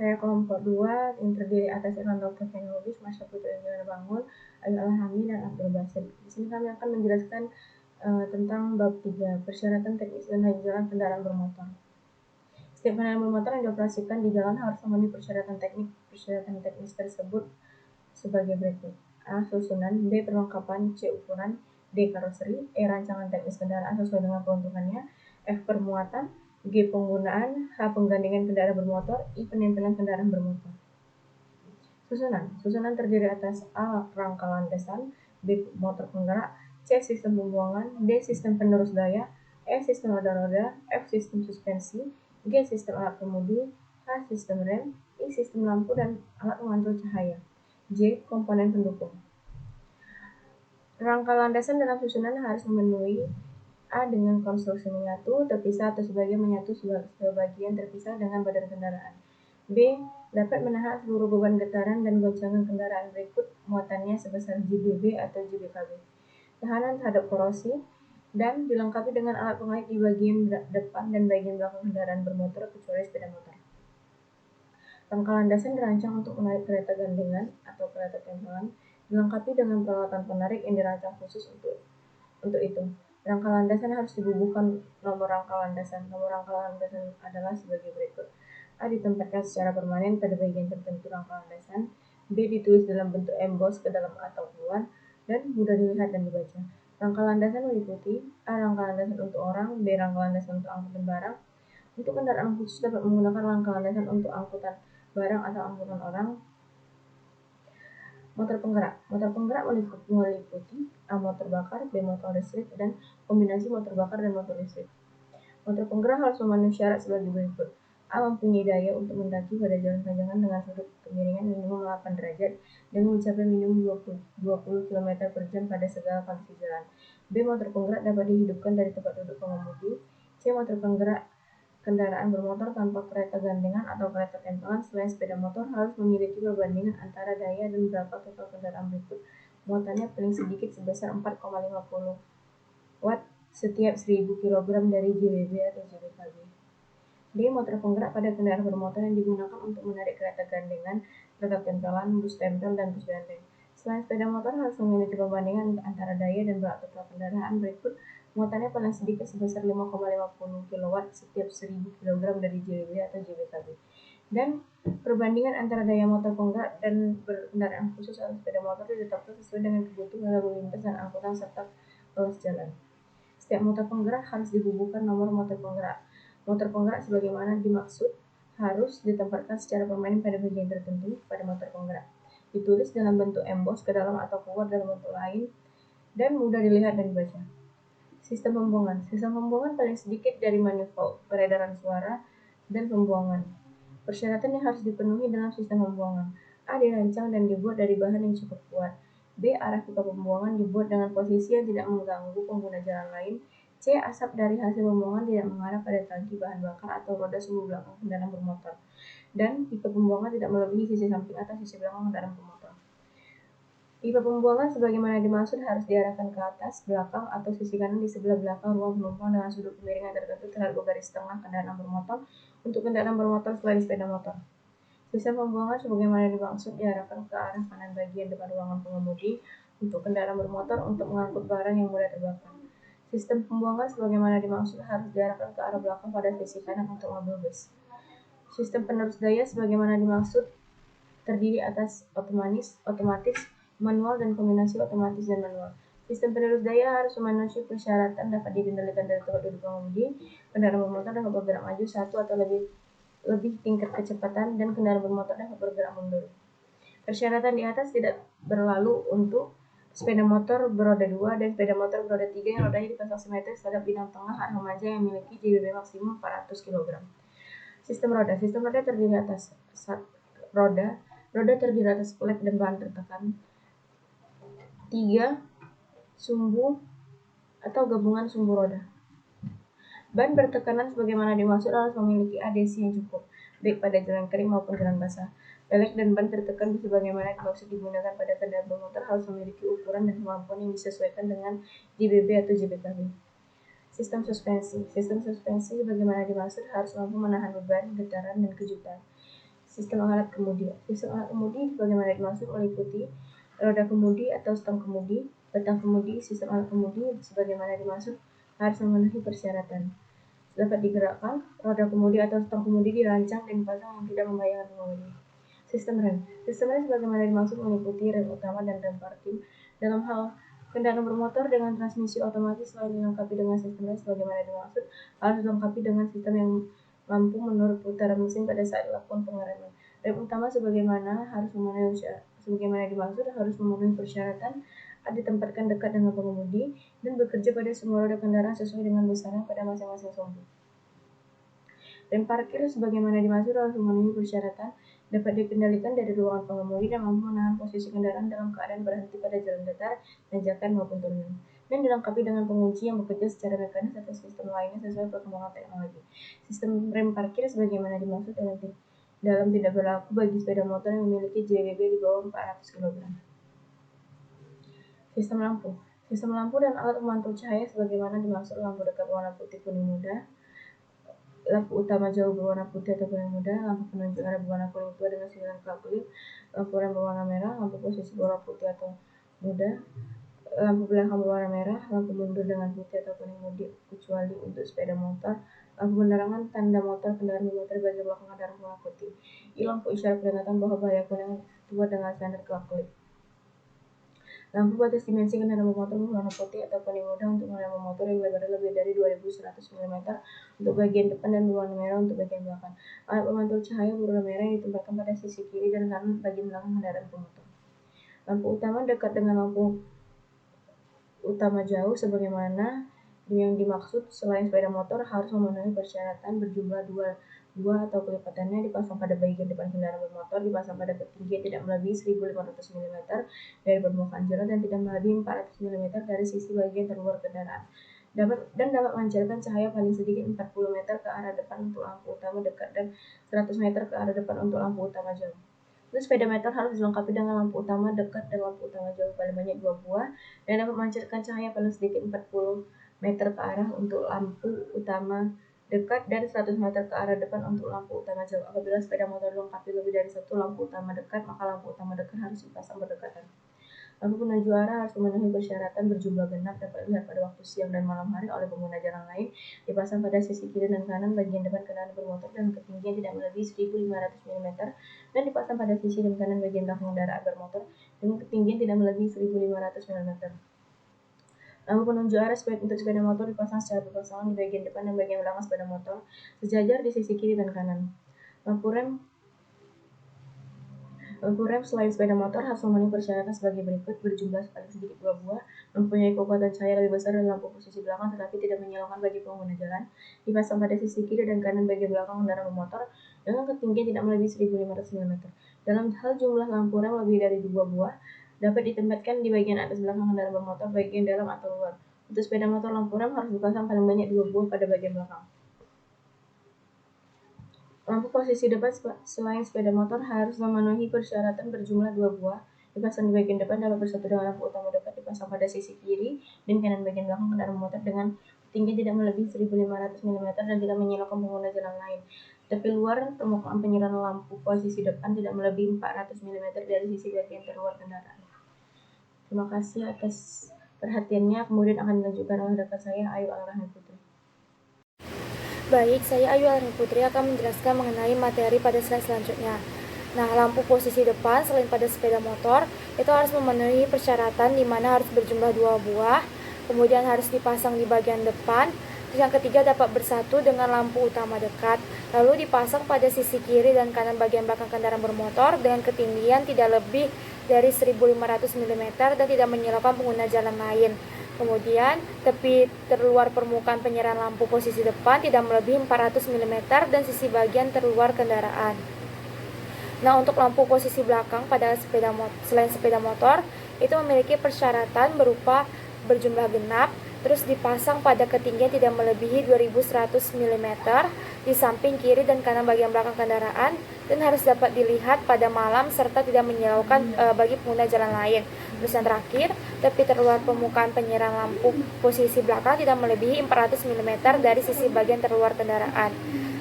Saya kelompok 2 yang terdiri atas Irwan Dr. Lubis, Masya Putri Indira Bangun, Ayu Alhami, dan Abdul Basit. Di sini kami akan menjelaskan tentang bab 3, persyaratan teknis dan jalan kendaraan bermotor. Setiap kendaraan bermotor yang dioperasikan di jalan harus memenuhi persyaratan teknik. Persyaratan teknis tersebut sebagai berikut: A. Susunan, B. Perlengkapan, C. Ukuran, D. Karoseri, E. Rancangan teknis kendaraan sesuai dengan peruntukannya, F. Permuatan, G. Penggunaan, H. Penggandingan kendaraan bermotor, I. Penempelan kendaraan bermotor. Susunan terdiri atas A. Rangka landasan, B. Motor penggerak, C. Sistem pembuangan, D. Sistem penerus daya, E. Sistem roda-roda, F. Sistem suspensi, G. Sistem alat kemudi, H. Sistem rem, I. Sistem lampu dan alat pemantul cahaya, J. Komponen pendukung. Rangka landasan dalam susunan harus memenuhi A. Dengan konstruksi menyatu, terpisah atau sebagian menyatu sebagian terpisah dengan badan kendaraan. B. Dapat menahan seluruh beban getaran dan goncangan kendaraan berikut muatannya sebesar GBB atau GBKB. Tahanan terhadap korosi, dan dilengkapi dengan alat pengait di bagian depan dan bagian belakang kendaraan bermotor kecuali sepeda motor. Rangka landasan dirancang untuk menarik kereta gandengan atau kereta tempelan, dilengkapi dengan peralatan penarik yang dirancang khusus untuk itu. Rangka landasan harus dibubuhkan nomor rangka landasan. Nomor rangka landasan adalah sebagai berikut: A. Ditempatkan secara permanen pada bagian tertentu rangka landasan, B. Ditulis dalam bentuk emboss ke dalam atau keluar, dan mudah dilihat dan dibaca. Rangka landasan meliputi A. Rangka landasan untuk orang, B. Rangka landasan untuk angkutan barang. Untuk kendaraan khusus dapat menggunakan rangka landasan untuk angkutan barang atau angkutan orang. Motor penggerak meliputi A. Motor bakar, B. Motor listrik, dan kombinasi motor bakar dan motor listrik. Motor penggerak harus memenuhi syarat sebagai berikut: A. Mempunyai daya untuk mendaki pada jalan panjang dengan sudut kemiringan minimum 8 derajat dan mencapai minimum 20 km per jam pada segala kondisi jalan. B. Motor penggerak dapat dihidupkan dari tempat duduk pengemudi. C. Motor penggerak kendaraan bermotor tanpa kereta gandengan atau kereta tempelan selain sepeda motor harus memiliki perbandingan antara daya dan berapa total kendaraan berikut muatannya paling sedikit sebesar 4,50 watt setiap 1000 kg dari GBB atau GBKB. D. Motor penggerak pada kendaraan bermotor yang digunakan untuk menarik kereta gandengan, kereta tempelan, bus tempel, dan bus gandeng. Selain sepeda motor harus memiliki perbandingan antara daya dan berat total kendaraan berikut muatannya paling sedikit sebesar 5,50 kW setiap 1000 kg dari GBB atau GBKB. Dan perbandingan antara daya motor penggerak dan kendaraan khusus atau sepeda motor ditetapkan sesuai dengan kebutuhan lalu lintas dan angkutan serta ruas jalan. Setiap motor penggerak harus dibubuhkan nomor motor penggerak. Motor penggerak sebagaimana dimaksud harus ditempatkan secara permanen pada bagian tertentu pada motor penggerak. Ditulis dalam bentuk emboss ke dalam atau keluar dalam bentuk lain dan mudah dilihat dan dibaca. Sistem pembuangan. Sistem pembuangan paling sedikit dari manifold, peredaran suara, dan pembuangan. Persyaratan yang harus dipenuhi dalam sistem pembuangan: A. Dirancang dan dibuat dari bahan yang cukup kuat. B. Arah pipa pembuangan dibuat dengan posisi yang tidak mengganggu pengguna jalan lain. C. Asap dari hasil pembuangan tidak mengarah pada tangki bahan bakar atau roda sumbu belakang kendaraan bermotor. Dan pipa pembuangan tidak melebihi sisi samping atau sisi belakang kendaraan bermotor. Pipa pembuangan sebagaimana dimaksud harus diarahkan ke atas, belakang, atau sisi kanan di sebelah belakang ruang penumpang dengan sudut kemiringan tertentu terhadap garis tengah kendaraan bermotor untuk kendaraan bermotor selain sepeda motor. Sistem pembuangan sebagaimana dimaksud diarahkan ke arah kanan bagian depan ruangan pengemudi untuk kendaraan bermotor untuk mengangkut barang yang mudah terbakar. Sistem pembuangan sebagaimana dimaksud harus diarahkan ke arah belakang pada sisi kanan untuk mobil bus. Sistem penerus daya sebagaimana dimaksud terdiri atas otomatis, manual, dan kombinasi otomatis dan manual. Sistem penerus daya harus memenuhi persyaratan dapat dikendalikan dari tempat duduk pengemudi. Kendaraan bermotor dapat bergerak maju satu atau lebih tingkat kecepatan dan kendaraan bermotor dapat bergerak mundur. Persyaratan di atas tidak berlalu untuk sepeda motor beroda 2 dan sepeda motor beroda 3 yang rodanya dipasang simetris terhadap bidang tengah arah remaja yang memiliki GBB maksimum 400 kg. Sistem roda terdiri atas roda terdiri atas plek dan bahan tertekan. 3. Sumbu atau gabungan sumbu roda. Ban bertekanan sebagaimana dimaksud harus memiliki adhesi yang cukup, baik pada jalan kering maupun jalan basah. Pelek dan ban tertekan sebagaimana dimaksud digunakan pada kendaraan bermotor harus memiliki ukuran dan kemampuan yang disesuaikan dengan GBB atau GBKB. Sistem suspensi sebagaimana dimaksud harus mampu menahan beban, getaran, dan kejutan. Sistem alat kemudi. Sistem alat kemudi sebagaimana dimaksud meliputi roda kemudi atau stang kemudi, batang kemudi. Sistem alat kemudi sebagaimana dimaksud harus memenuhi persyaratan. Dapat digerakkan, roda kemudi atau stang kemudi dirancang dan dipasang yang tidak membahayakan pengemudi. Sistem rem. Sistem rem sebagaimana dimaksud meliputi rem utama dan rem parking. Dalam hal kendaraan bermotor dengan transmisi otomatis selain dilengkapi dengan sistem rem sebagaimana dimaksud, harus dilengkapi dengan sistem yang mampu menurut putaran mesin pada saat dilakukan pengereman. Rem utama sebagaimana dimaksud harus memenuhi persyaratan, ditempatkan dekat dengan pengemudi, dan bekerja pada semua roda kendaraan sesuai dengan besarnya pada masing-masing sumbu. Rem parkir sebagaimana dimaksud harus memenuhi persyaratan, dapat dikendalikan dari ruangan pengemudi dan mampu menahan posisi kendaraan dalam keadaan berhenti pada jalan datar, tanjakan maupun turunan, dan dilengkapi dengan pengunci yang bekerja secara mekanis atau sistem lainnya sesuai perkembangan teknologi. Sistem rem parkir sebagaimana dimaksud dalam tidak berlaku bagi sepeda motor yang memiliki JBB di bawah 400 kg. Sistem lampu. Sistem lampu dan alat pemantul cahaya sebagaimana dimaksud lampu dekat warna putih kuning muda, lampu utama jauh berwarna putih atau kuning muda, lampu penunjuk arah berwarna kuning tua dengan silinder kelap-kelip, lampu rem berwarna merah, lampu posisi berwarna putih atau muda, lampu belakang berwarna merah, lampu mundur dengan putih atau kuning muda kecuali untuk sepeda motor, lampu penerangan tanda motor kendaraan bermotor bagian belakang kendaraan berwarna putih, lampu isyarat peringatan bahwa bahaya kuning tua dengan silinder kelap-kelip. Lampu batas dimensi kendaraan bermotor berwarna putih atau kuning muda untuk kendaraan bermotor yang lebarnya lebih dari 2100 mm untuk bagian depan dan berwarna merah untuk bagian belakang. Alat pemantul cahaya berwarna merah yang ditempatkan pada sisi kiri dan kanan bagian belakang kendaraan bermotor. Lampu utama dekat dengan lampu utama jauh sebagaimana yang dimaksud selain sepeda motor harus memenuhi persyaratan berjumlah dua atau kelipatannya, dipasang pada bagian depan kendaraan bermotor, dipasang pada ketinggian tidak melebihi 1500 mm dari permukaan jalan dan tidak melebihi 400 mm dari sisi bagian terluar kendaraan, dapat memancarkan cahaya paling sedikit 40 meter ke arah depan untuk lampu utama dekat dan 100 meter ke arah depan untuk lampu utama jauh. Untuk sepeda motor harus dilengkapi dengan lampu utama dekat dan lampu utama jauh paling banyak 2 buah dan dapat memancarkan cahaya paling sedikit 40 meter ke arah untuk lampu utama dekat dan 100 meter ke arah depan untuk lampu utama jauh. Apabila sepeda motor dilengkapi lebih dari satu lampu utama dekat, maka lampu utama dekat harus dipasang berdekatan. Lampu penunjuk arah harus memenuhi persyaratan berjumlah genap, dapat dilihat pada waktu siang dan malam hari oleh pengguna jalan lain, dipasang pada sisi kiri dan kanan bagian depan kendaraan bermotor dan ketinggian tidak melebihi 1500 mm dan dipasang pada sisi dan kanan bagian belakang kendaraan bermotor dengan ketinggian tidak melebihi 1500 mm. Lampu penunjuk arah untuk sepeda motor dipasang secara berpasangan di bagian depan dan bagian belakang sepeda motor sejajar di sisi kiri dan kanan. Lampu rem selain sepeda motor harus memenuhi persyaratan sebagai berikut: berjumlah paling sedikit 2 buah, mempunyai kekuatan cahaya lebih besar dari lampu posisi belakang tetapi tidak menyilaukan bagi pengguna jalan, dipasang pada sisi kiri dan kanan bagian belakang kendaraan bermotor dengan ketinggian tidak melebihi 1500 mm. Dalam hal jumlah lampu rem lebih dari 2 buah, dapat ditempatkan di bagian atas belakang kendaraan bermotor bagian dalam atau luar. Untuk sepeda motor, lampu rem harus dipasang paling banyak 2 buah pada bagian belakang. Lampu posisi depan selain sepeda motor harus memenuhi persyaratan berjumlah 2 buah, dipasang di bagian depan dapat bersatu dengan lampu utama dekat, dipasang pada sisi kiri dan kanan bagian belakang kendaraan motor dengan ketinggian tidak melebihi 1500 mm dan tidak menyilaukan pengguna jalan lain. Tepi luar permukaan penyerahan lampu posisi depan tidak melebihi 400 mm dari sisi bagian terluar kendaraan. Terima kasih atas perhatiannya. Kemudian akan dilanjutkan oleh rekan saya Ayu Alrahmi Putri. Baik, saya Ayu Alrahmi Putri akan menjelaskan mengenai materi pada slide selanjutnya. Nah, lampu posisi depan selain pada sepeda motor itu harus memenuhi persyaratan di mana harus berjumlah 2 buah, kemudian harus dipasang di bagian depan. Terus yang ketiga dapat bersatu dengan lampu utama dekat, lalu dipasang pada sisi kiri dan kanan bagian belakang kendaraan bermotor dengan ketinggian tidak lebih dari 1500 mm dan tidak menyilaukan pengguna jalan lain. Kemudian, tepi terluar permukaan penyerahan lampu posisi depan tidak melebihi 400 mm dan sisi bagian terluar kendaraan. Nah, untuk lampu posisi belakang pada selain sepeda motor, itu memiliki persyaratan berupa berjumlah genap, terus dipasang pada ketinggian tidak melebihi 2100 mm di samping kiri dan kanan bagian belakang kendaraan dan harus dapat dilihat pada malam serta tidak menyilaukan bagi pengguna jalan lain. Terus yang terakhir, tepi terluar permukaan penyerahan lampu posisi belakang tidak melebihi 400 mm dari sisi bagian terluar kendaraan.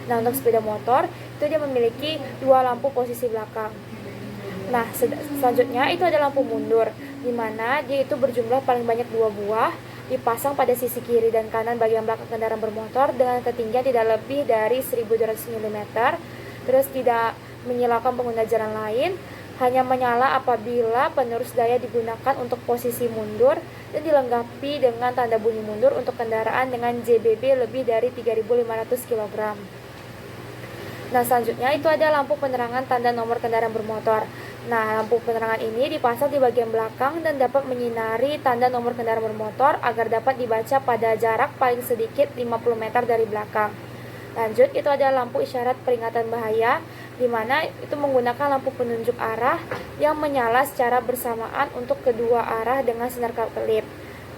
Nah, untuk sepeda motor itu dia memiliki 2 lampu posisi belakang. Nah, selanjutnya itu ada lampu mundur, di mana dia itu berjumlah paling banyak 2 buah, dipasang pada sisi kiri dan kanan bagian belakang kendaraan bermotor dengan ketinggian tidak lebih dari 1200 mm, terus tidak menyilaukan pengguna jalan lain, hanya menyala apabila penerus daya digunakan untuk posisi mundur, dan dilengkapi dengan tanda bunyi mundur untuk kendaraan dengan JBB lebih dari 3.500 kg. Nah, selanjutnya itu ada lampu penerangan tanda nomor kendaraan bermotor. Nah, lampu penerangan ini dipasang di bagian belakang dan dapat menyinari tanda nomor kendaraan bermotor agar dapat dibaca pada jarak paling sedikit 50 meter dari belakang. Lanjut, itu ada lampu isyarat peringatan bahaya, di mana itu menggunakan lampu penunjuk arah yang menyala secara bersamaan untuk kedua arah dengan sinar kelap-kelip.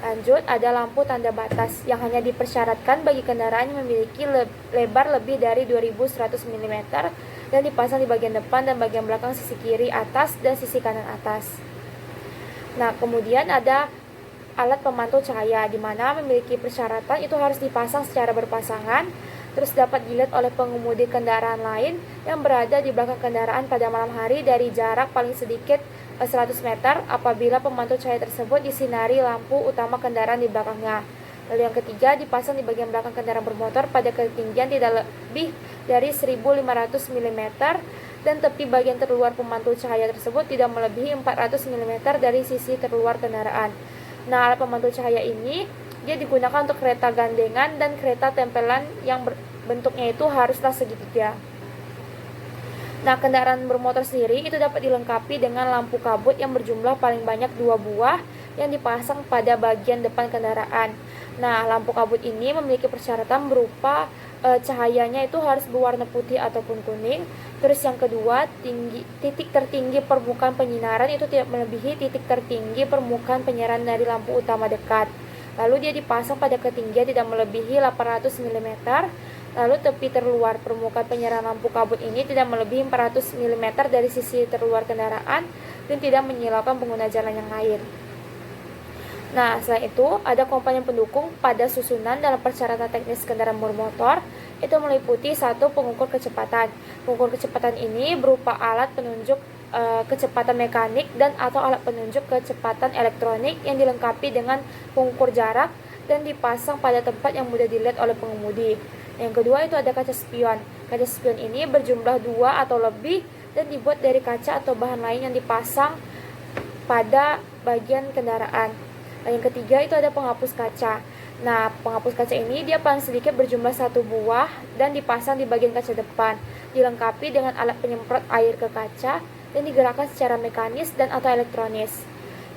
Lanjut, ada lampu tanda batas yang hanya dipersyaratkan bagi kendaraan yang memiliki lebar lebih dari 2100 mm dan dipasang di bagian depan dan bagian belakang sisi kiri atas dan sisi kanan atas. Nah, kemudian ada alat pemantau cahaya, di mana memiliki persyaratan itu harus dipasang secara berpasangan, terus dapat dilihat oleh pengemudi kendaraan lain yang berada di belakang kendaraan pada malam hari dari jarak paling sedikit 100 meter apabila pemantau cahaya tersebut disinari lampu utama kendaraan di belakangnya. Lalu yang ketiga, dipasang di bagian belakang kendaraan bermotor pada ketinggian tidak lebih dari 1500 mm dan tepi bagian terluar pemantau cahaya tersebut tidak melebihi 400 mm dari sisi terluar kendaraan. Nah, alat pemantau cahaya ini dia digunakan untuk kereta gandengan dan kereta tempelan yang bentuknya itu haruslah segitiga. Nah, kendaraan bermotor sendiri itu dapat dilengkapi dengan lampu kabut yang berjumlah paling banyak 2 buah yang dipasang pada bagian depan kendaraan. Nah, lampu kabut ini memiliki persyaratan berupa cahayanya itu harus berwarna putih ataupun kuning. Terus yang kedua, titik tertinggi permukaan penyinaran itu tidak melebihi titik tertinggi permukaan penyinaran dari lampu utama dekat. Lalu dia dipasang pada ketinggian tidak melebihi 800 mm. Lalu tepi terluar permukaan penyerahan lampu kabut ini tidak melebihi 400 mm dari sisi terluar kendaraan dan tidak menyilaukan pengguna jalan yang lain. Nah, selain itu ada komponen pendukung pada susunan dalam persyaratan teknis kendaraan bermotor, itu meliputi satu pengukur kecepatan. Pengukur kecepatan ini berupa alat penunjuk kecepatan mekanik dan atau alat penunjuk kecepatan elektronik yang dilengkapi dengan pengukur jarak dan dipasang pada tempat yang mudah dilihat oleh pengemudi. Yang kedua itu ada kaca spion. Kaca spion ini berjumlah 2 atau lebih dan dibuat dari kaca atau bahan lain yang dipasang pada bagian kendaraan. Yang ketiga itu ada penghapus kaca. Nah, penghapus kaca ini dia paling sedikit berjumlah 1 buah dan dipasang di bagian kaca depan. Dilengkapi dengan alat penyemprot air ke kaca dan digerakkan secara mekanis dan atau elektronis.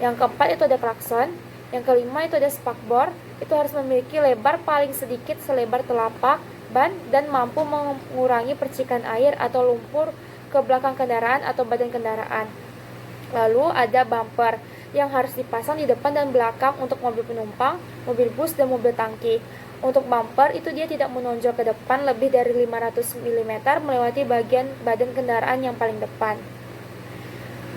Yang keempat itu ada klakson. Yang kelima itu ada spakbor. Itu harus memiliki lebar paling sedikit selebar telapak ban dan mampu mengurangi percikan air atau lumpur ke belakang kendaraan atau badan kendaraan. Lalu ada bumper yang harus dipasang di depan dan belakang untuk mobil penumpang, mobil bus, dan mobil tangki. Untuk bumper itu dia tidak menonjol ke depan lebih dari 500 mm melewati bagian badan kendaraan yang paling depan.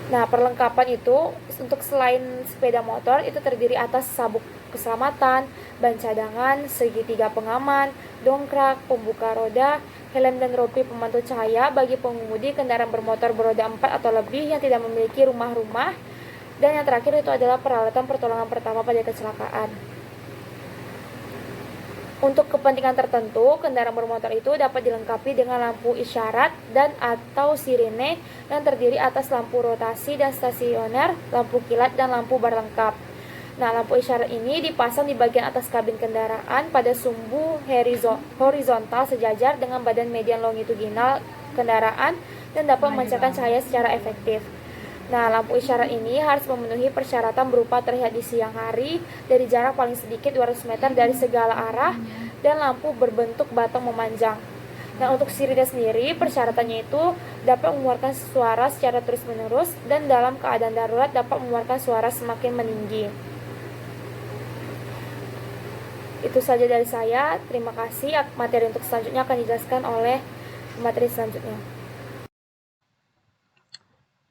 Nah, perlengkapan itu untuk selain sepeda motor itu terdiri atas sabuk keselamatan, ban cadangan, segitiga pengaman, dongkrak, pembuka roda, helm dan rompi pemantau cahaya bagi pengemudi kendaraan bermotor beroda 4 atau lebih yang tidak memiliki rumah-rumah, dan yang terakhir itu adalah peralatan pertolongan pertama pada kecelakaan. Untuk kepentingan tertentu, kendaraan bermotor itu dapat dilengkapi dengan lampu isyarat dan atau sirene yang terdiri atas lampu rotasi dan stasioner, lampu kilat, dan lampu bar lengkap. Nah, lampu isyarat ini dipasang di bagian atas kabin kendaraan pada sumbu horizontal sejajar dengan badan median longitudinal kendaraan dan dapat memancarkan cahaya secara efektif. Nah, lampu isyarat ini harus memenuhi persyaratan berupa terlihat di siang hari dari jarak paling sedikit 200 meter dari segala arah dan lampu berbentuk batang memanjang. Nah, untuk sirine sendiri persyaratannya itu dapat mengeluarkan suara secara terus-menerus dan dalam keadaan darurat dapat mengeluarkan suara semakin meninggi. Itu saja dari saya. Terima kasih. Materi untuk selanjutnya akan dijelaskan oleh materi selanjutnya.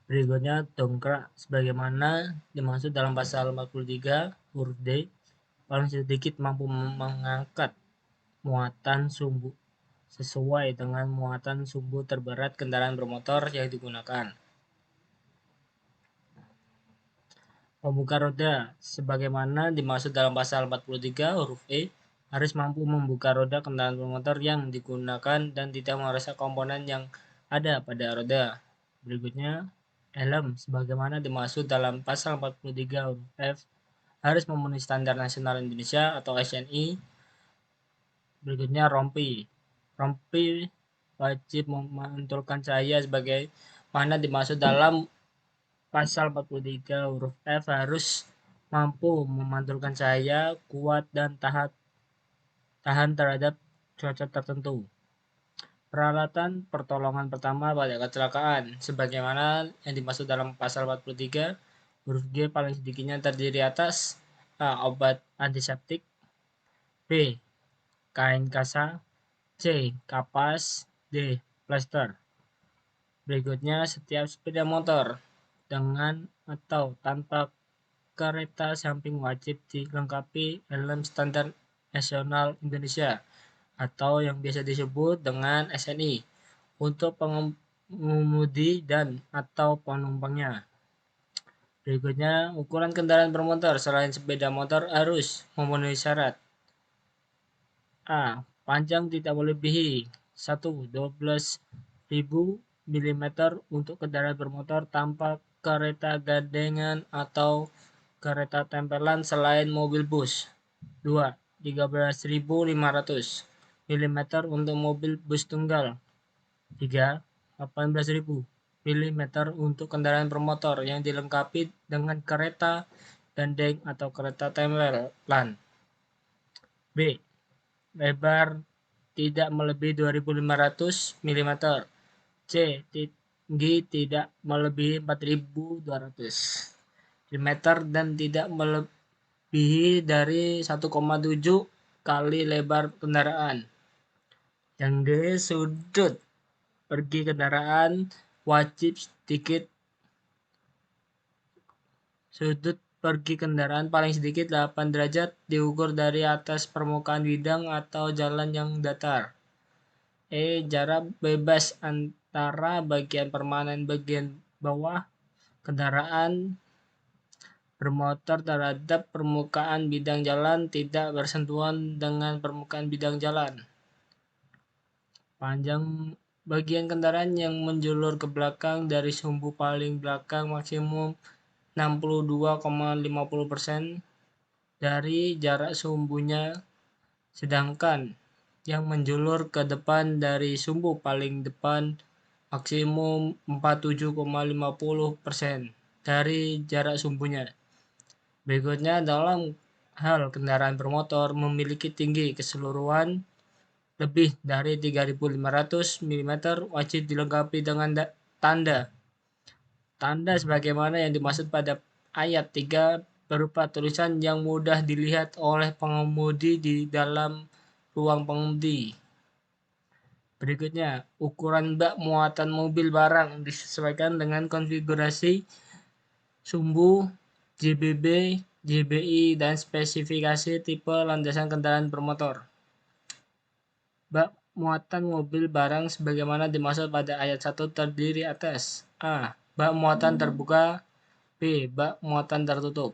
Berikutnya dongkrak sebagaimana dimaksud dalam pasal 43 huruf D, paling sedikit mampu mengangkat muatan sumbu sesuai dengan muatan sumbu terberat kendaraan bermotor yang digunakan. Pembuka roda, sebagaimana dimaksud dalam pasal 43 huruf E, harus mampu membuka roda kendaraan bermotor yang digunakan dan tidak merusak komponen yang ada pada roda. Berikutnya, helm, sebagaimana dimaksud dalam pasal 43 huruf F, harus memenuhi standar nasional Indonesia atau SNI. Berikutnya, rompi. Rompi wajib memantulkan cahaya sebagaimana mana dimaksud dalam pasal 43 huruf F, harus mampu memantulkan cahaya, kuat, dan tahan terhadap cuaca tertentu. Peralatan pertolongan pertama pada kecelakaan, sebagaimana yang dimaksud dalam pasal 43 huruf G paling sedikitnya terdiri atas A. Obat antiseptik, B. Kain kasa, C. Kapas, D. Plester. Berikutnya, setiap sepeda motor dengan atau tanpa kereta samping wajib dilengkapi helm standar nasional Indonesia atau yang biasa disebut dengan SNI untuk pengemudi dan atau penumpangnya. Berikutnya, ukuran kendaraan bermotor selain sepeda motor harus memenuhi syarat. A. Panjang tidak melebihi 12.000 mm untuk kendaraan bermotor tanpa kereta gandengan atau kereta tempelan selain mobil bus. 2. 13.500 mm untuk mobil bus tunggal. 3. 18.000 mm untuk kendaraan bermotor yang dilengkapi dengan kereta gandeng atau kereta tempelan. B. Lebar tidak melebihi 2.500 mm. C. Tinggi tidak melebihi 4.200 mm dan tidak melebihi dari 1,7 kali lebar kendaraan. Yang D. Sudut pergi kendaraan wajib paling sedikit 8 derajat diukur dari atas permukaan bidang atau jalan yang datar. E. Jarak bebas antara bagian permanen bagian bawah kendaraan bermotor terhadap permukaan bidang jalan tidak bersentuhan dengan permukaan bidang jalan. Panjang bagian kendaraan yang menjulur ke belakang dari sumbu paling belakang maksimum 62,50% dari jarak sumbunya, sedangkan yang menjulur ke depan dari sumbu paling depan maksimum 47,50% dari jarak sumbunya. Berikutnya, dalam hal kendaraan bermotor memiliki tinggi keseluruhan lebih dari 3.500 mm wajib dilengkapi dengan tanda. Tanda sebagaimana yang dimaksud pada ayat 3 berupa tulisan yang mudah dilihat oleh pengemudi di dalam ruang pengemudi. Berikutnya, ukuran bak muatan mobil barang disesuaikan dengan konfigurasi sumbu, JBB, JBI, dan spesifikasi tipe landasan kendaraan bermotor. Bak muatan mobil barang sebagaimana dimaksud pada ayat 1 terdiri atas A. Bak muatan terbuka, B. Bak muatan tertutup.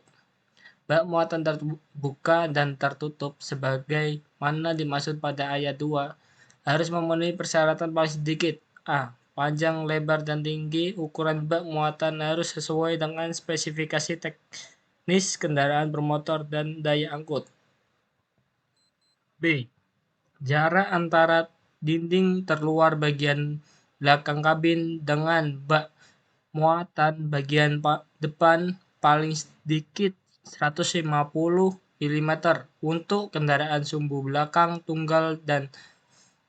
Bak muatan terbuka dan tertutup sebagaimana dimaksud pada ayat 2 harus memenuhi persyaratan paling sedikit A. Panjang, lebar, dan tinggi ukuran bak muatan harus sesuai dengan spesifikasi teknis kendaraan bermotor dan daya angkut. B. Jarak antara dinding terluar bagian belakang kabin dengan bak muatan bagian depan paling sedikit 150 mm untuk kendaraan sumbu belakang tunggal dan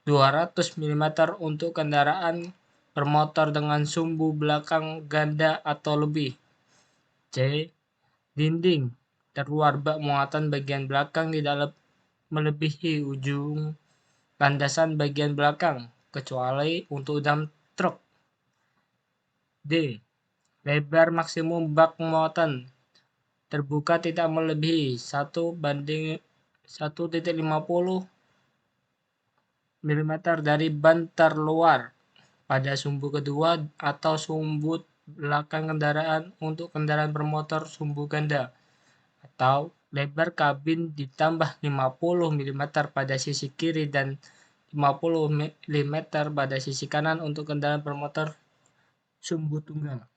200 mm untuk kendaraan bermotor dengan sumbu belakang ganda atau lebih. C. Dinding terluar bak muatan bagian belakang tidak melebihi ujung landasan bagian belakang, kecuali untuk dump truck. D. Lebar maksimum bak muatan terbuka tidak melebihi 1:1.50 mm dari ban terluar pada sumbu kedua atau sumbu belakang kendaraan untuk kendaraan bermotor sumbu ganda, atau lebar kabin ditambah 50 mm pada sisi kiri dan 50 mm pada sisi kanan untuk kendaraan bermotor sumbu tunggal.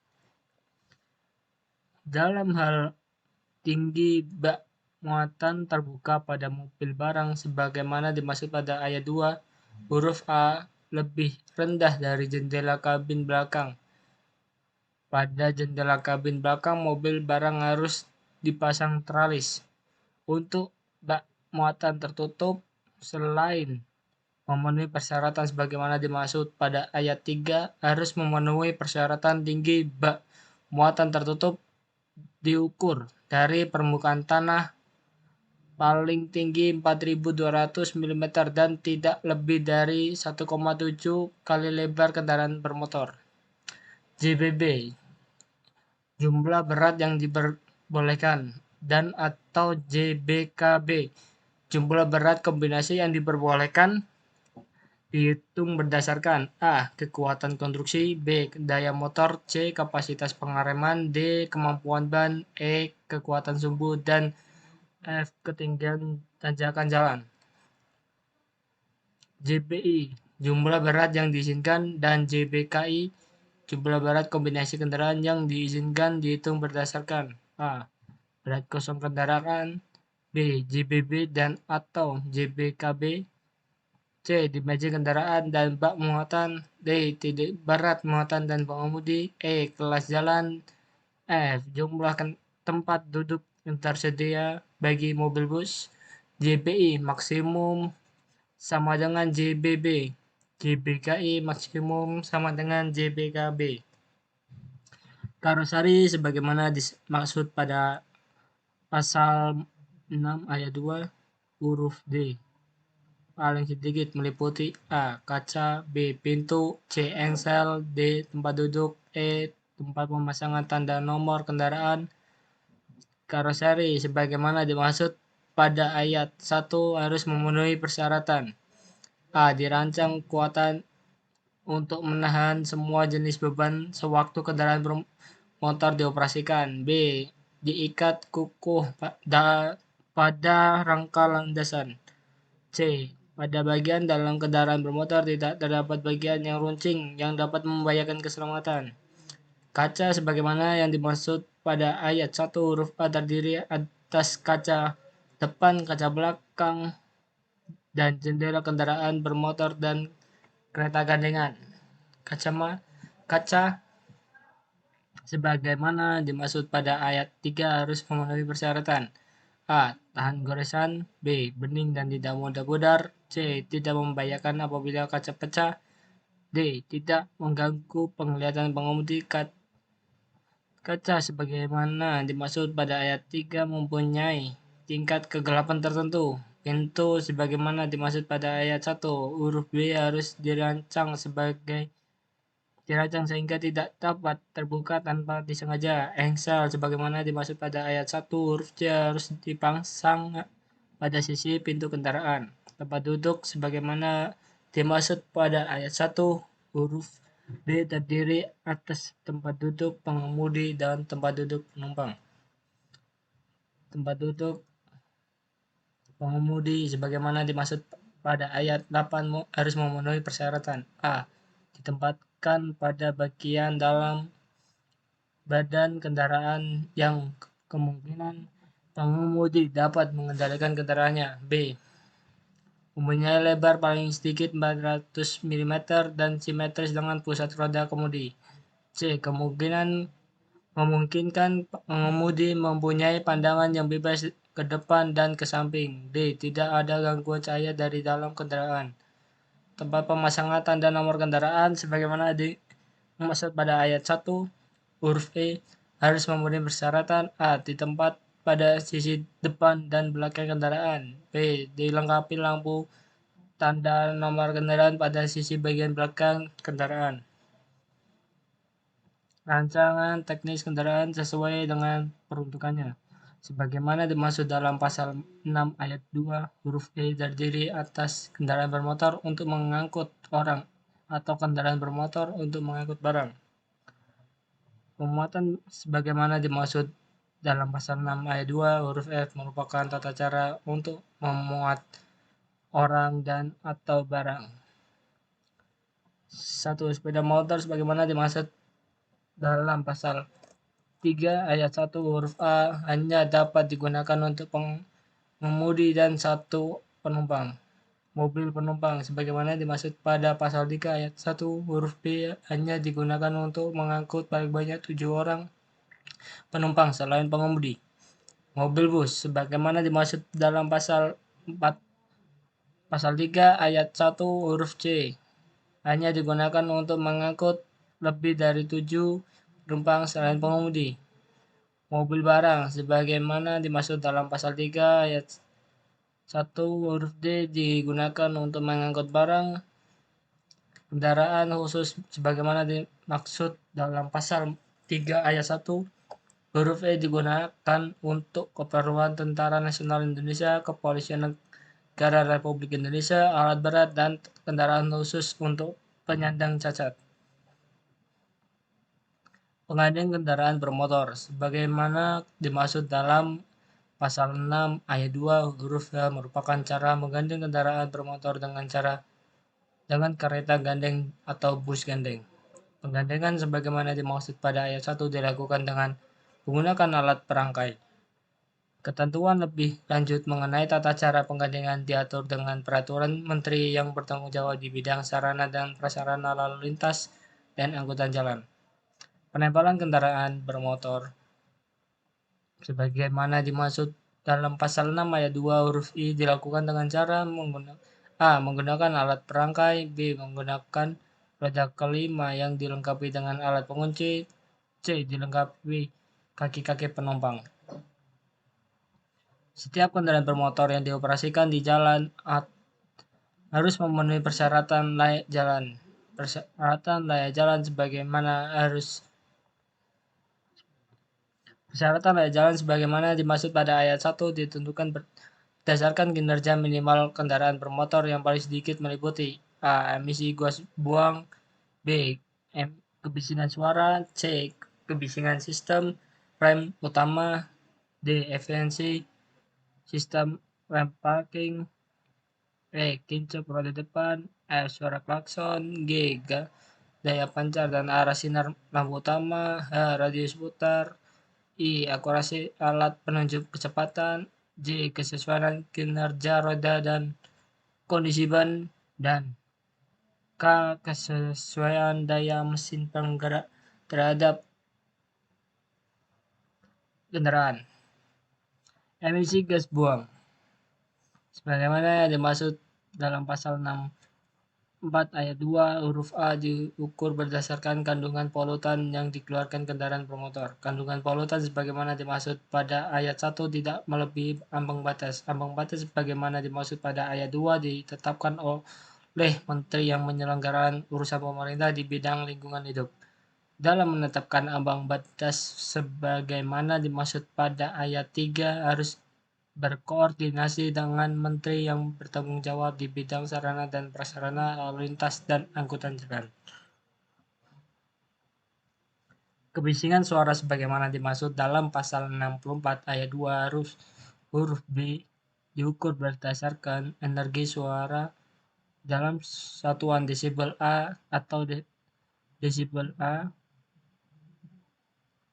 Dalam hal tinggi bak muatan terbuka pada mobil barang sebagaimana dimaksud pada ayat 2 huruf A lebih rendah dari jendela kabin belakang. Pada jendela kabin belakang mobil barang harus dipasang tralis. Untuk bak muatan tertutup, selain memenuhi persyaratan sebagaimana dimaksud pada ayat 3, harus memenuhi persyaratan tinggi bak muatan tertutup diukur dari permukaan tanah paling tinggi 4.200 mm dan tidak lebih dari 1,7 kali lebar kendaraan bermotor. JBB, jumlah berat yang diperbolehkan, dan atau JBKB, jumlah berat kombinasi yang diperbolehkan, dihitung berdasarkan A. Kekuatan konstruksi, B. Daya motor, C. Kapasitas pengereman, D. Kemampuan ban, E. Kekuatan sumbu, dan F. Ketinggian tanjakan jalan. JBI, jumlah berat yang diizinkan, dan JBKI, jumlah berat kombinasi kendaraan yang diizinkan dihitung berdasarkan A. Berat kosong kendaraan, B. JBB dan atau JBKB, C. Dimensi kendaraan dan bak muatan, D. Titik berat muatan dan pengemudi, E. Kelas jalan, F. Jumlah tempat duduk yang tersedia bagi mobil bus. JBI maksimum sama dengan JBB, JBKI maksimum sama dengan JBKB. Karoseri sebagaimana dimaksud pada pasal 6 ayat 2 huruf D. Paling sedikit meliputi A. Kaca, B. Pintu, C. Engsel, D. Tempat duduk, E. Tempat pemasangan tanda nomor kendaraan. Karoseri sebagaimana dimaksud pada ayat 1 harus memenuhi persyaratan. A. Dirancang kekuatan untuk menahan semua jenis beban sewaktu kendaraan bermotor dioperasikan. B. Diikat kukuh pada rangka landasan. C. Pada bagian dalam kendaraan bermotor tidak terdapat bagian yang runcing yang dapat membahayakan keselamatan. Kaca sebagaimana yang dimaksud pada ayat 1 huruf A terdiri atas kaca depan, kaca belakang, dan jendela kendaraan bermotor dan kereta gandengan. Kaca sebagaimana dimaksud pada ayat 3 harus memenuhi persyaratan. A. Tahan goresan, B. Bening dan tidak mudah pudar, C. Tidak membahayakan apabila kaca pecah, D. Tidak mengganggu penglihatan pengemudi. Kaca sebagaimana dimaksud pada ayat 3 mempunyai tingkat kegelapan tertentu. Pintu sebagaimana dimaksud pada ayat 1 huruf B harus dirancang sehingga tidak dapat terbuka tanpa disengaja. Engsel sebagaimana dimaksud pada ayat 1 huruf C harus dipasang pada sisi pintu kendaraan. Tempat duduk sebagaimana dimaksud pada ayat 1 huruf B terdiri atas tempat duduk pengemudi dan tempat duduk penumpang. Tempat duduk pengemudi sebagaimana dimaksud pada ayat 8 harus memenuhi persyaratan. A. Ditempatkan pada bagian dalam badan kendaraan yang kemungkinan pengemudi dapat mengendalikan kendaraannya. B. Mempunyai lebar paling sedikit 400 mm dan simetris dengan pusat roda kemudi. C. Memungkinkan pengemudi mempunyai pandangan yang bebas ke depan dan ke samping. D. Tidak ada gangguan cahaya dari dalam kendaraan. Tempat pemasangan tanda nomor kendaraan sebagaimana dimaksud pada ayat 1 huruf E harus memenuhi persyaratan. A. Di tempat pada sisi depan dan belakang kendaraan. B. Dilengkapi lampu tanda nomor kendaraan pada sisi bagian belakang kendaraan. Rancangan teknis kendaraan sesuai dengan peruntukannya. sebagaimana dimaksud dalam pasal 6 ayat 2 huruf E terdiri atas kendaraan bermotor untuk mengangkut orang atau kendaraan bermotor untuk mengangkut barang. Pemuatan sebagaimana dimaksud dalam pasal 6 ayat 2 huruf F merupakan tata cara untuk memuat orang dan atau barang. 1. Sepeda motor sebagaimana dimaksud dalam pasal 3 ayat 1 huruf A hanya dapat digunakan untuk pengemudi dan 1 penumpang. Mobil penumpang sebagaimana dimaksud pada pasal 3 ayat 1 huruf B hanya digunakan untuk mengangkut paling banyak 7 orang penumpang selain pengemudi. Mobil bus sebagaimana dimaksud dalam pasal 3 ayat 1 huruf C hanya digunakan untuk mengangkut lebih dari 7 penumpang selain pengemudi. Mobil barang sebagaimana dimaksud dalam pasal 3 ayat 1 huruf D digunakan untuk mengangkut barang. Kendaraan khusus sebagaimana dimaksud dalam pasal 3 ayat 1 huruf E digunakan untuk keperluan Tentara Nasional Indonesia, Kepolisian Negara Republik Indonesia, alat berat, dan kendaraan khusus untuk penyandang cacat. Pengadaan kendaraan bermotor sebagaimana dimaksud dalam pasal 6 ayat 2 huruf H merupakan cara menggandeng kendaraan bermotor dengan kereta gandeng atau bus gandeng. Penggandengan sebagaimana dimaksud pada ayat 1 dilakukan dengan menggunakan alat perangkai. Ketentuan lebih lanjut mengenai tata cara penggandengan diatur dengan peraturan Menteri yang bertanggung jawab di bidang sarana dan prasarana lalu lintas dan angkutan jalan. Penempelan kendaraan bermotor sebagaimana dimaksud dalam pasal 6 ayat 2 huruf I dilakukan dengan cara menggunakan alat perangkai, B. menggunakan roda kelima yang dilengkapi dengan alat pengunci, C. dilengkapi kaki-kaki penumpang. Setiap kendaraan bermotor yang dioperasikan di jalan harus memenuhi persyaratan layak jalan. Persyaratan layak jalan dimaksud pada ayat 1 ditentukan berdasarkan kinerja minimal kendaraan bermotor yang paling sedikit meliputi A. emisi gas buang, B. kebisingan suara, C. kebisingan sistem rem utama, D. efisiensi sistem rem parking, E. kincir roda depan, F. suara klakson, G. daya pancar dan arah sinar lampu utama, H. radius putar, I. akurasi alat penunjuk kecepatan, J. kesesuaian kinerja roda dan kondisi ban, dan K. kesesuaian daya mesin penggerak terhadap kendaraan. Emisi gas buang sebagaimana dimaksud dalam pasal 4 ayat 2 huruf A diukur berdasarkan kandungan polutan yang dikeluarkan kendaraan bermotor. Kandungan polutan sebagaimana dimaksud pada ayat 1 tidak melebihi ambang batas. Ambang batas sebagaimana dimaksud pada ayat 2 ditetapkan oleh Menteri yang menyelenggarakan urusan pemerintah di bidang lingkungan hidup. Dalam menetapkan ambang batas sebagaimana dimaksud pada ayat 3 harus berkoordinasi dengan Menteri yang bertanggung jawab di bidang sarana dan prasarana lalu lintas dan angkutan jalan. Kebisingan suara sebagaimana dimaksud dalam pasal 64 ayat 2 huruf B diukur berdasarkan energi suara dalam satuan desibel A atau desibel A.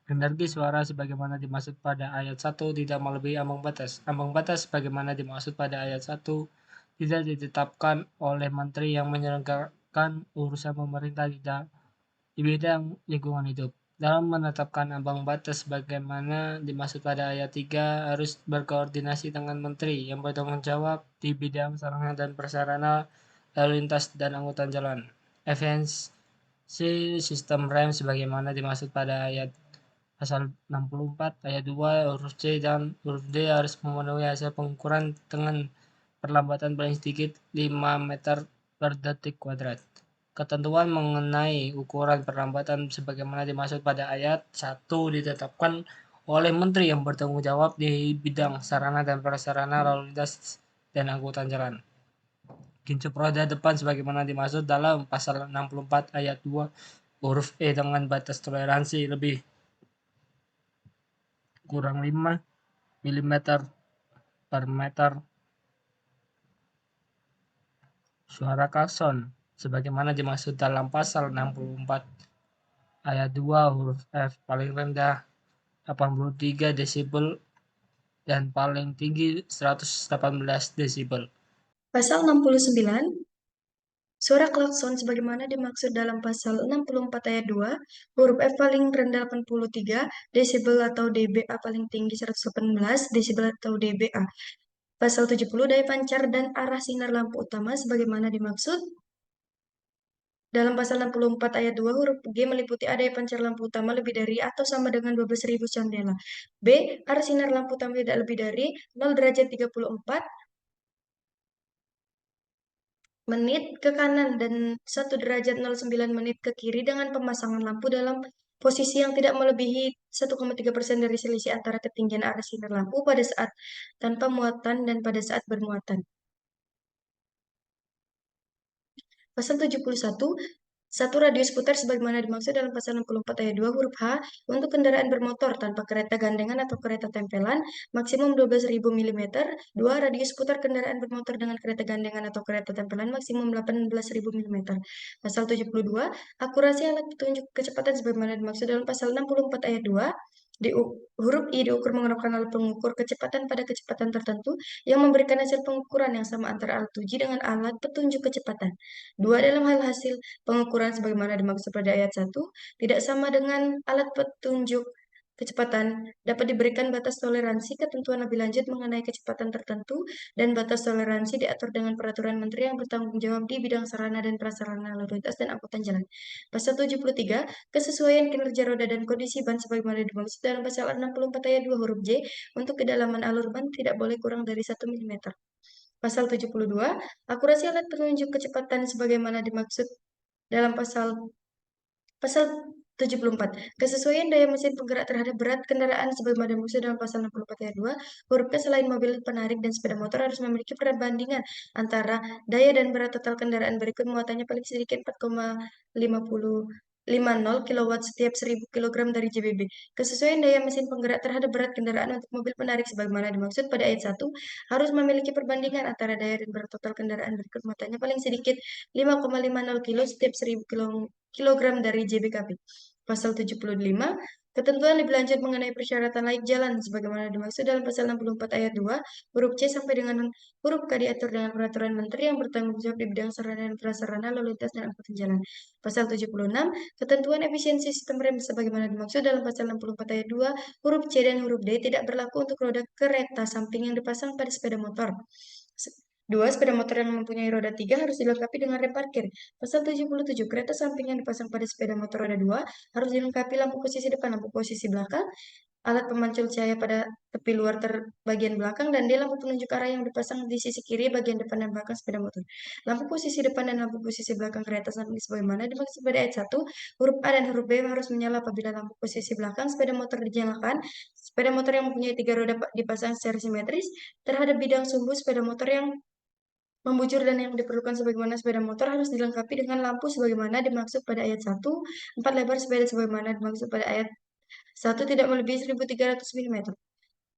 Energi suara sebagaimana dimaksud pada ayat 1 tidak melebihi ambang batas. Ambang batas sebagaimana dimaksud pada ayat 1 tidak ditetapkan oleh Menteri yang menyelenggarakan urusan pemerintah di bidang lingkungan hidup. Dalam menetapkan ambang batas sebagaimana dimaksud pada ayat 3 harus berkoordinasi dengan Menteri yang bertanggung jawab di bidang sarana dan prasarana lalu lintas dan angkutan jalan. Efisiensi sistem rem sebagaimana dimaksud pada ayat pasal 64 ayat 2 huruf C dan huruf D harus memenuhi hasil pengukuran dengan perlambatan paling sedikit 5 meter per detik kuadrat. Ketentuan mengenai ukuran perlambatan sebagaimana dimaksud pada ayat 1 ditetapkan oleh menteri yang bertanggung jawab di bidang sarana dan prasarana lalu lintas dan angkutan jalan. Kincup roda depan sebagaimana dimaksud dalam pasal 64 ayat 2 huruf E dengan batas toleransi lebih kurang 5 mm per meter. Suara klakson sebagaimana dimaksud dalam pasal 64 ayat 2 huruf F paling rendah 83 desibel dan paling tinggi 118 desibel. Pasal 69, suara klakson sebagaimana dimaksud dalam pasal 64 ayat 2, huruf F paling rendah 83 desibel atau dBA paling tinggi 118 desibel atau dBA. Pasal 70, daya pancar dan arah sinar lampu utama sebagaimana dimaksud dalam pasal 64 ayat 2 huruf G meliputi daya pancar lampu utama lebih dari atau sama dengan 12.000 candela. B. Arah sinar lampu utama tidak lebih dari 0 derajat 34 menit ke kanan dan 1 derajat 09 menit ke kiri dengan pemasangan lampu dalam posisi yang tidak melebihi 1,3% dari selisih antara ketinggian arah sinar lampu pada saat tanpa muatan dan pada saat bermuatan. Pasal 71, satu radius putar sebagaimana dimaksud dalam pasal 64 ayat 2 huruf H untuk kendaraan bermotor tanpa kereta gandengan atau kereta tempelan maksimum 12.000 mm. 2. Radius putar kendaraan bermotor dengan kereta gandengan atau kereta tempelan maksimum 18.000 mm. Pasal 72, akurasi alat petunjuk kecepatan sebagaimana dimaksud dalam pasal 64 ayat 2 huruf I diukur menggunakan alat pengukur kecepatan pada kecepatan tertentu yang memberikan hasil pengukuran yang sama antara alat uji dengan alat petunjuk kecepatan. 2. Dalam hal hasil pengukuran sebagaimana dimaksud pada ayat 1 tidak sama dengan alat petunjuk kecepatan, dapat diberikan batas toleransi ketentuan lebih lanjut mengenai kecepatan tertentu dan batas toleransi diatur dengan peraturan menteri yang bertanggung jawab di bidang sarana dan prasarana lalu lintas dan angkutan jalan. Pasal 73, kesesuaian kinerja roda dan kondisi ban sebagaimana dimaksud dalam pasal 64 ayat 2 huruf J untuk kedalaman alur ban tidak boleh kurang dari 1 mm. Pasal 72, akurasi alat penunjuk kecepatan sebagaimana dimaksud dalam pasal 74, kesesuaian daya mesin penggerak terhadap berat kendaraan sebagaimana dimaksud dalam pasal 64 ayat 2, huruf K selain mobil penarik dan sepeda motor harus memiliki perbandingan antara daya dan berat total kendaraan berikut muatannya paling sedikit 4,50 kW setiap 1000 kg dari JBB. Kesesuaian daya mesin penggerak terhadap berat kendaraan untuk mobil penarik sebagaimana dimaksud pada ayat 1 harus memiliki perbandingan antara daya dan berat total kendaraan berikut muatannya paling sedikit 5,50 kg setiap 1000 kg dari JBKP. Pasal 75, ketentuan lebih lanjut mengenai persyaratan laik jalan sebagaimana dimaksud dalam pasal 64 ayat 2 huruf C sampai dengan huruf K diatur dengan peraturan menteri yang bertanggung jawab di bidang sarana dan prasarana lalu lintas dan angkutan jalan. Pasal 76, ketentuan efisiensi sistem rem sebagaimana dimaksud dalam pasal 64 ayat 2 huruf C dan huruf D tidak berlaku untuk roda kereta samping yang dipasang pada sepeda motor. 2. Sepeda motor yang mempunyai roda 3 harus dilengkapi dengan rem parkir. Pasal 77, kereta samping yang dipasang pada sepeda motor roda 2 harus dilengkapi lampu posisi depan, lampu posisi belakang, alat pemantul cahaya pada tepi luar bagian belakang, dan di lampu penunjuk arah yang dipasang di sisi kiri bagian depan dan belakang sepeda motor. Lampu posisi depan dan lampu posisi belakang kereta samping sebagaimana dimaksud pada ayat 1, huruf A dan huruf B harus menyala apabila lampu posisi belakang sepeda motor dinyalakan. Sepeda motor yang mempunyai 3 roda dipasang secara simetris terhadap bidang sumbu sepeda motor yang membujur dan yang diperlukan sebagaimana sepeda motor harus dilengkapi dengan lampu sebagaimana dimaksud pada ayat 1, 4 lebar sepeda sebagaimana dimaksud pada ayat 1 tidak melebihi 1300 mm.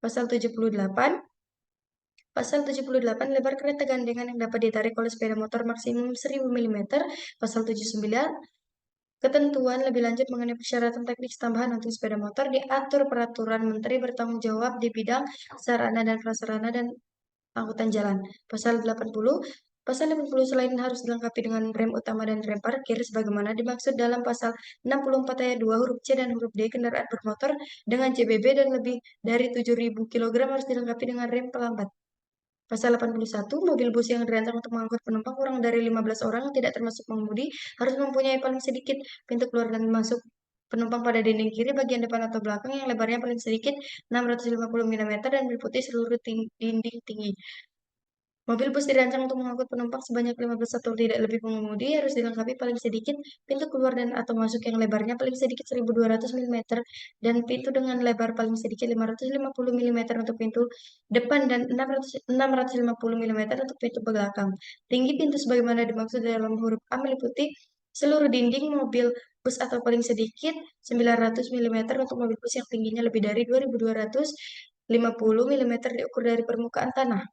Pasal 78, lebar kereta gandengan yang dapat ditarik oleh sepeda motor maksimum 1000 mm. Pasal 79, ketentuan lebih lanjut mengenai persyaratan teknis tambahan untuk sepeda motor diatur peraturan menteri bertanggung jawab di bidang sarana dan prasarana dan angkutan jalan. Pasal 80, selain harus dilengkapi dengan rem utama dan rem parkir sebagaimana dimaksud dalam pasal 64 ayat 2 huruf C dan huruf D, kendaraan bermotor dengan CBB dan lebih dari 7.000 kg harus dilengkapi dengan rem pelambat. Pasal 81, mobil bus yang dirancang untuk mengangkut penumpang kurang dari 15 orang tidak termasuk pengemudi harus mempunyai paling sedikit pintu keluar dan masuk penumpang pada dinding kiri bagian depan atau belakang yang lebarnya paling sedikit 650 mm dan meliputi seluruh dinding tinggi. Mobil bus dirancang untuk mengangkut penumpang sebanyak 15 atau tidak lebih pengemudi, harus dilengkapi paling sedikit pintu keluar dan atau masuk yang lebarnya paling sedikit 1.200 mm dan pintu dengan lebar paling sedikit 550 mm untuk pintu depan dan 650 mm untuk pintu belakang. Tinggi pintu sebagaimana dimaksud dalam huruf A meliputi seluruh dinding mobil bus atau paling sedikit 900 mm untuk mobil bus yang tingginya lebih dari 2.250 mm diukur dari permukaan tanah.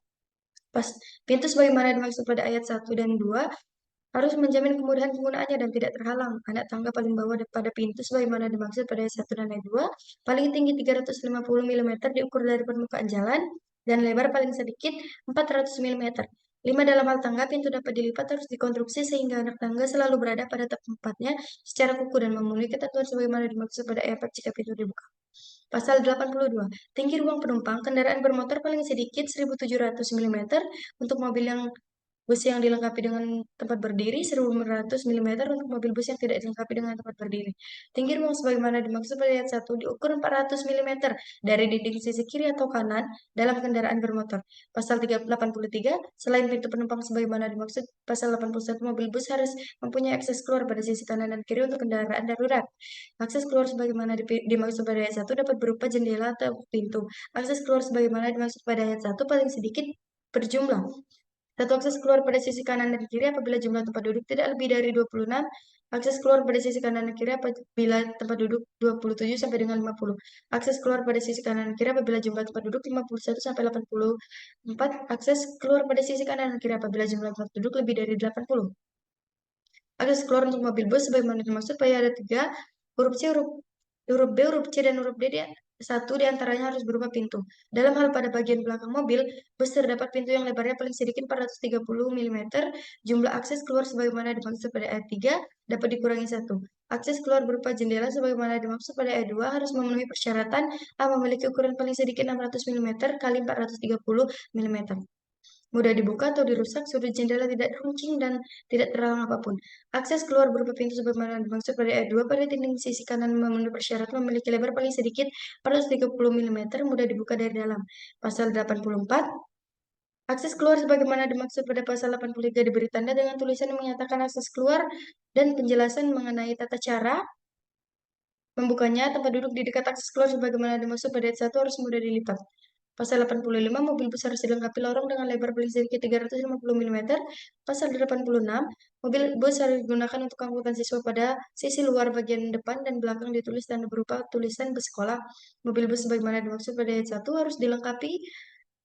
Pintu sebagaimana dimaksud pada ayat 1 dan 2 harus menjamin kemudahan penggunaannya dan tidak terhalang. Anak tangga paling bawah pada pintu sebagaimana dimaksud pada ayat 1 dan ayat 2 paling tinggi 350 mm diukur dari permukaan jalan dan lebar paling sedikit 400 mm. 5. Dalam hal tangga, pintu dapat dilipat harus dikonstruksi sehingga anak tangga selalu berada pada tempatnya secara kuku dan memenuhi ketentuan sebagaimana dimaksud pada ayat 4 jika pintu dibuka. Pasal 82. Tinggi ruang penumpang, kendaraan bermotor paling sedikit 1.700 mm, untuk mobil yang bus yang dilengkapi dengan tempat berdiri, 1.500 mm untuk mobil bus yang tidak dilengkapi dengan tempat berdiri. Tinggi ruang sebagaimana dimaksud pada ayat 1 diukur 400 mm dari dinding sisi kiri atau kanan dalam kendaraan bermotor. Pasal 83, selain pintu penumpang sebagaimana dimaksud pasal 81, mobil bus harus mempunyai akses keluar pada sisi kanan dan kiri untuk kendaraan darurat. Akses keluar sebagaimana dimaksud pada ayat 1 dapat berupa jendela atau pintu. Akses keluar sebagaimana dimaksud pada ayat 1 paling sedikit berjumlah satu akses keluar pada sisi kanan dan kiri apabila jumlah tempat duduk tidak lebih dari 26. Akses keluar pada sisi kanan dan kiri apabila tempat duduk 27 sampai dengan 50. Akses keluar pada sisi kanan dan kiri apabila jumlah tempat duduk 51 sampai 84. Akses keluar pada sisi kanan dan kiri apabila jumlah tempat duduk lebih dari 80. Akses keluar untuk mobil bus sebagaimana dimaksud pada ayat 3, huruf C, huruf B, huruf C, dan huruf D satu diantaranya harus berupa pintu. Dalam hal pada bagian belakang mobil, bus terdapat pintu yang lebarnya paling sedikit 430 mm. Jumlah akses keluar sebagaimana dimaksud pada ayat 3 dapat dikurangi 1. Akses keluar berupa jendela sebagaimana dimaksud pada ayat 2 harus memenuhi persyaratan A memiliki ukuran paling sedikit 600 mm kali 430 mm. Mudah dibuka atau dirusak, sudut jendela tidak runcing dan tidak terhalang apapun. Akses keluar berupa pintu sebagaimana dimaksud pada ayat 2 pada dinding sisi kanan memenuhi persyarat memiliki lebar paling sedikit 430 mm, mudah dibuka dari dalam. Pasal 84, akses keluar sebagaimana dimaksud pada pasal 83 diberi tanda dengan tulisan yang menyatakan akses keluar dan penjelasan mengenai tata cara membukanya. Tempat duduk di dekat akses keluar sebagaimana dimaksud pada ayat 1 harus mudah dilipat. Pasal 85, mobil bus harus dilengkapi lorong dengan lebar paling sedikit 350 mm. Pasal 86, mobil bus harus digunakan untuk angkutan siswa pada sisi luar bagian depan dan belakang ditulis tanda berupa tulisan bus sekolah. Mobil bus sebagaimana dimaksud pada ayat 1 harus dilengkapi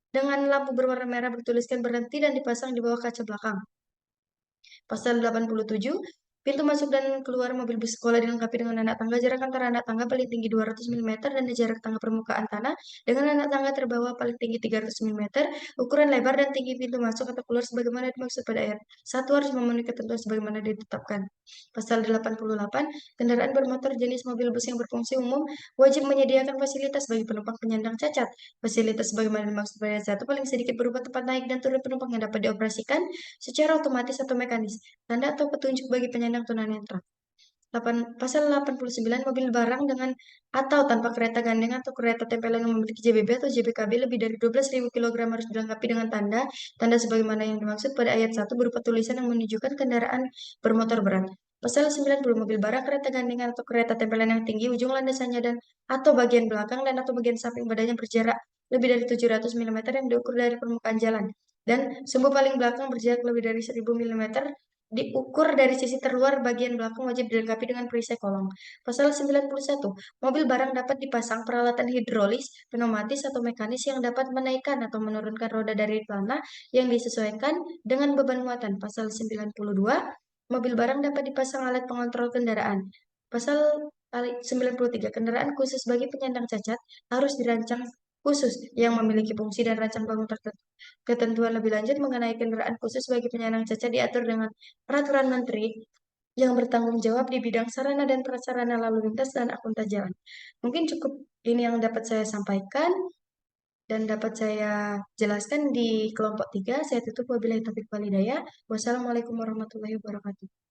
dengan lampu berwarna merah bertuliskan berhenti dan dipasang di bawah kaca belakang. Pasal 87, pintu masuk dan keluar mobil bus sekolah dilengkapi dengan anak tangga. Jarak antara anak tangga paling tinggi 200 mm dan jarak tangga permukaan tanah dengan anak tangga terbawah paling tinggi 300 mm. Ukuran lebar dan tinggi pintu masuk atau keluar sebagaimana dimaksud pada ayat 1 harus memenuhi ketentuan sebagaimana ditetapkan. Pasal 88, kendaraan bermotor jenis mobil bus yang berfungsi umum wajib menyediakan fasilitas bagi penumpang penyandang cacat. Fasilitas sebagaimana dimaksud pada ayat 1 paling sedikit berupa tempat naik dan turun penumpang yang dapat dioperasikan secara otomatis atau mekanis. Tanda atau petunjuk bagi penyandang tunanetra. Pasal 89, mobil barang dengan atau tanpa kereta gandengan atau kereta tempelan yang memiliki JBB atau JBKB lebih dari 12.000 kg harus dilengkapi dengan tanda sebagaimana yang dimaksud pada ayat 1 berupa tulisan yang menunjukkan kendaraan bermotor berat. Pasal 90, mobil barang, kereta gandengan atau kereta tempelan yang tinggi ujung landasannya dan atau bagian belakang dan atau bagian samping badannya berjarak lebih dari 700 mm yang diukur dari permukaan jalan dan sumbu paling belakang berjarak lebih dari 1000 mm diukur dari sisi terluar bagian belakang wajib dilengkapi dengan perisai kolong. Pasal 91, mobil barang dapat dipasang peralatan hidrolis, pneumatis atau mekanis yang dapat menaikkan atau menurunkan roda dari tanah yang disesuaikan dengan beban muatan. Pasal 92, mobil barang dapat dipasang alat pengontrol kendaraan. Pasal 93, kendaraan khusus bagi penyandang cacat harus dirancang khusus yang memiliki fungsi dan rancang bangun tertentu. Ketentuan lebih lanjut mengenai kendaraan khusus bagi penyandang cacat diatur dengan Peraturan Menteri yang bertanggung jawab di bidang sarana dan prasarana lalu lintas dan akuntan jalan. Mungkin cukup ini yang dapat saya sampaikan dan dapat saya jelaskan di kelompok 3. Saya tutup wabillahi taufiq wal hidayah. Wassalamualaikum warahmatullahi wabarakatuh.